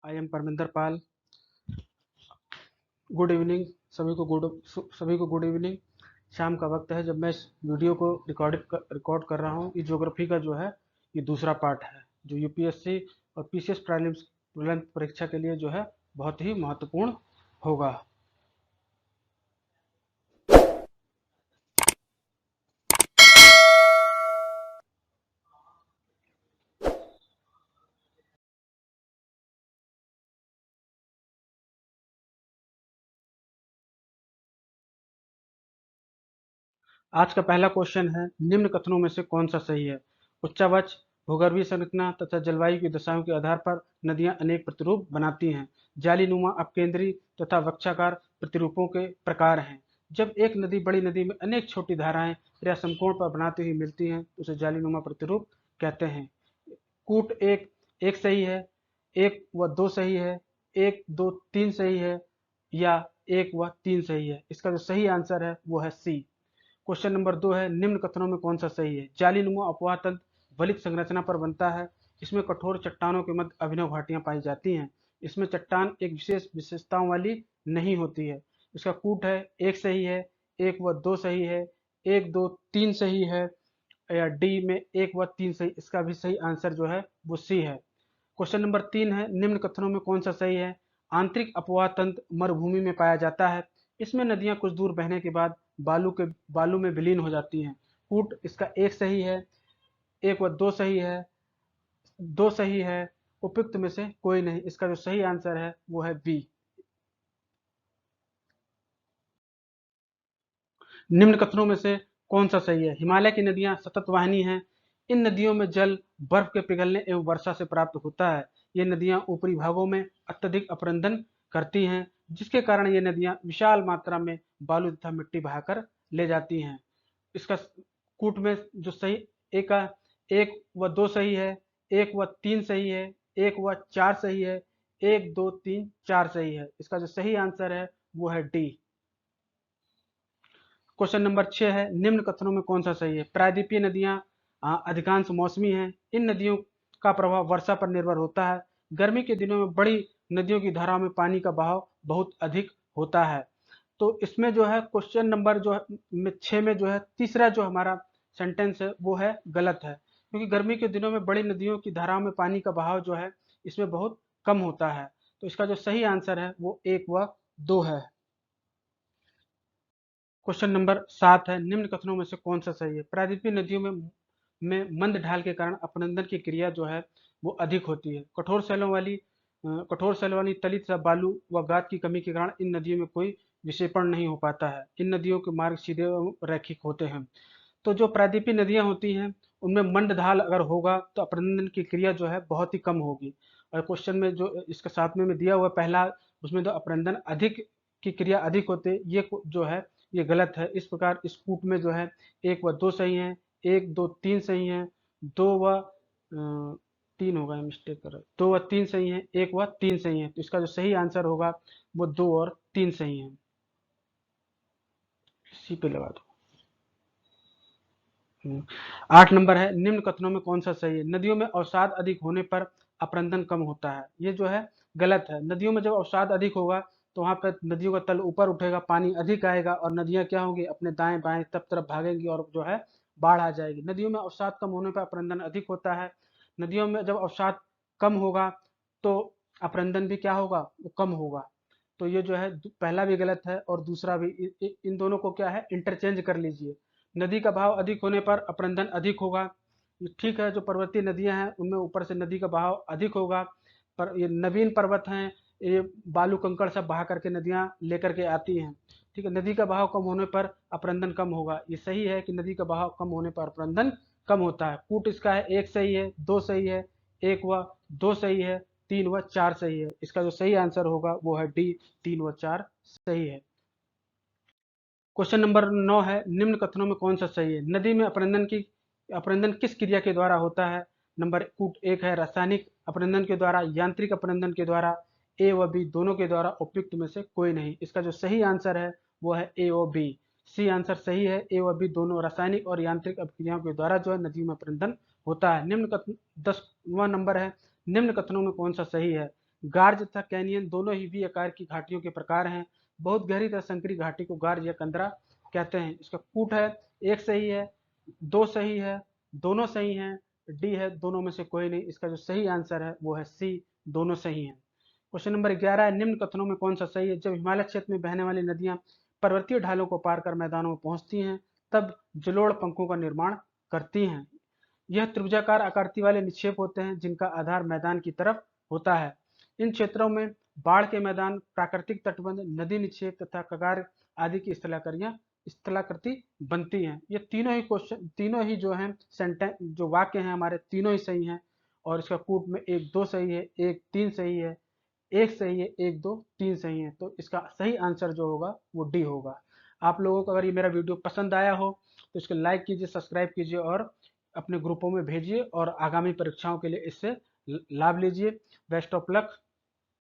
I am Parminder Pal. Good evening सभी को good evening. शाम का वक्त है जब मैं इस वीडियो को रिकॉर्ड कर रहा हूँ। ये ज्योग्राफी का जो है ये दूसरा पार्ट है जो यूपीएससी और पीसीएस प्रीलिम्स परीक्षा के लिए जो है बहुत ही महत्वपूर्ण होगा। आज का पहला क्वेश्चन है, निम्न कथनों में से कौन सा सही है? उच्चावच, भूगर्भीय संरचना तथा जलवायु की दशाओं के आधार पर नदियां अनेक प्रतिरूप बनाती हैं। जालीनुमा, अपकेंद्री तथा वक्षाकार प्रतिरूपों के प्रकार हैं। जब एक नदी बड़ी नदी में अनेक छोटी धाराएं या समकोण पर बनाती हुई मिलती हैं तो उसे जालीनुमा प्रतिरूप कहते हैं। कूट एक एक सही है, एक व दो सही है, एक दो तीन सही है या एक व तीन सही है। इसका जो सही आंसर है वो है सी। क्वेश्चन नंबर 2 है, निम्न कथनों में कौन सा सही है? जालीनुमा अपवाह तंत्र वलित संरचना पर बनता है। इसमें कठोर चट्टानों के मध्य अभिनव घाटियां पाई जाती हैं। इसमें चट्टान एक विशेष विशेषताओं वाली नहीं होती है। इसका कूट है एक सही है, एक व दो सही है, एक दो तीन सही है या डी में एक व तीन सही। इसका भी सही आंसर जो है वो सी है। क्वेश्चन नंबर 3 है, निम्न कथनों में कौन सा सही है? आंतरिक अपवाह तंत्र मरुभूमि में पाया जाता है। इसमें नदियां कुछ दूर बहने के बाद बालू में विलीन हो जाती हैं। कूट इसका एक सही है, एक व दो सही है, दो सही है, उपयुक्त में से कोई नहीं। इसका जो सही आंसर है वो है बी। निम्न कथनों में से कौन सा सही है? हिमालय की नदियां सतत वाहिनी हैं। इन नदियों में जल बर्फ के पिघलने एवं वर्षा से प्राप्त होता है। ये नदियां ऊपरी भागों में अत्यधिक अपरदन करती हैं, जिसके कारण ये नदियां विशाल मात्रा में बालू तथा मिट्टी बहाकर ले जाती हैं। इसका कूट में जो सही एक एक व दो सही है, एक व तीन सही है, एक व चार सही है, एक दो तीन चार सही है। इसका जो सही आंसर है वो है डी। क्वेश्चन नंबर 6 है, निम्न कथनों में कौन सा सही है? प्रायद्वीपीय नदियां अधिकांश मौसमी हैं। इन नदियों का प्रभाव वर्षा पर निर्भर होता है। गर्मी के दिनों में बड़ी नदियों की धाराओं में पानी का बहाव बहुत अधिक होता है। तो इसमें जो है क्वेश्चन नंबर जो है 6 में जो है तीसरा जो हमारा सेंटेंस है वो है गलत है, क्योंकि गर्मी के दिनों में बड़ी नदियों की धाराओं में पानी का बहाव जो है इसमें बहुत कम होता है। तो इसका जो सही आंसर है वो 1 व 2 है। क्वेश्चन नंबर 7 है, निम्न कथनों में से कौन सा सही है? प्रायद्वीपीय नदियों में मंद ढाल के कारण अपरदन की क्रिया जो है वो अधिक होती है। कठोर सैलों वाली तली तथा बालू व गाद की कमी के कारण इन नदियों में कोई विक्षेपण नहीं हो पाता है। इन नदियों के मार्ग सीधे एवं रैखिक होते हैं। तो जो प्रायद्वीपीय नदियां होती हैं उनमें मंद ढाल अगर होगा तो अपरदन की क्रिया जो है बहुत ही कम होगी। और क्वेश्चन में जो इसके साथ में दिया हुआ पहला, उसमें तो अपरदन अधिक की क्रिया अधिक होते, ये जो है ये गलत है। इस प्रकार इस कूट में जो है एक व दो सही है, एक दो तीन सही है, दो व तीन होगा, मिस्टेक कर रहा है, दो व तीन सही है, एक व तीन सही है। तो इसका जो सही आंसर होगा वो दो और तीन सही है। सी पे लगा दो। 8 नंबर है, निम्न कथनों में कौन सा सही है? नदियों में अवसाद अधिक होने पर अपरदन कम होता है। ये जो है गलत है। नदियों में जब अवसाद अधिक होगा तो वहां पर नदियों का तल ऊपर उठेगा, पानी अधिक आएगा और नदियां क्या होंगी, अपने दाएं बाएं सब तरफ भागेंगी और जो है बाढ़ आ जाएगी। नदियों में अवसाद कम होने पर अपरदन अधिक होता है। नदियों में जब अवसाद कम होगा तो अपरदन भी क्या होगा, वो कम होगा। तो ये जो है पहला भी गलत है और दूसरा भी। इन दोनों को क्या है, इंटरचेंज कर लीजिए। नदी का बहाव अधिक होने पर अपरदन अधिक होगा। ठीक है, जो पर्वतीय नदियां हैं उनमें ऊपर से नदी का बहाव अधिक होगा, पर ये नवीन पर्वत हैं, ये बालू कंकड़ सब बहा करके नदियां लेकर के आती हैं। ठीक है, नदी का बहाव कम होने पर अपरदन कम होगा। ये सही है कि नदी का बहाव कम होने पर अपरदन कम होता है। कूट इसका है एक सही है, दो सही है, एक व दो सही है, तीन व चार सही है। इसका जो सही आंसर होगा वो है डी, तीन व चार सही है। क्वेश्चन नंबर 9 है, निम्न कथनों में कौन सा सही है? नदी में अपरदन किस क्रिया के द्वारा होता है? नंबर कूट एक है रासायनिक अपरदन के द्वारा, यांत्रिक अपरदन के द्वारा, ए व बी दोनों के द्वारा, उपयुक्त में से कोई नहीं। इसका जो सही आंसर है वो है ए व बी। सी आंसर सही है, ए व बी दोनों रासायनिक और यांत्रिक अपक्रियाओं के द्वारा जो है नदियों में अपरदन होता है। निम्न कथन 10वां नंबर है, निम्न कथनों में कौन सा सही है? गार्ज तथा कैनियन दोनों ही वी आकार की घाटियों के प्रकार हैं। बहुत गहरी तथा संकरी घाटी को गार्ज या कंदरा कहते हैं। इसका कूट है, एक सही है, दो सही है, दोनों सही हैं, डी है दोनों में से कोई नहीं। इसका जो सही आंसर है वो है सी, दोनों सही हैं। क्वेश्चन नंबर 11 है, निम्न कथनों में कौन सा सही है? जब हिमालय क्षेत्र में बहने वाली नदियां पर्वतीय ढालों को पार कर मैदानों में पहुंचती हैं, तब जलोढ़ पंखों का निर्माण करती हैं। यह त्रिभुजाकार आकृति वाले निक्षेप होते हैं जिनका आधार मैदान की तरफ होता है। इन क्षेत्रों में बाढ़ के मैदान, प्राकृतिक तटबंध, नदी निक्षेप तथा कगार आदि की स्थलाकृति बनती हैं। ये तीनों ही क्वेश्चन, तीनों ही जो हैं सेंटेंस, जो वाक्य हैं हमारे, तीनों ही सही हैं। और इसका कूट में एक दो सही है, एक तीन सही है, एक सही है, एक दो तीन सही है। तो इसका सही आंसर जो होगा वो डी होगा। आप लोगों को अगर ये मेरा वीडियो पसंद आया हो तो इसको लाइक कीजिए, सब्सक्राइब कीजिए और अपने ग्रुपों में भेजिए और आगामी परीक्षाओं के लिए इससे लाभ लीजिए। Best of luck.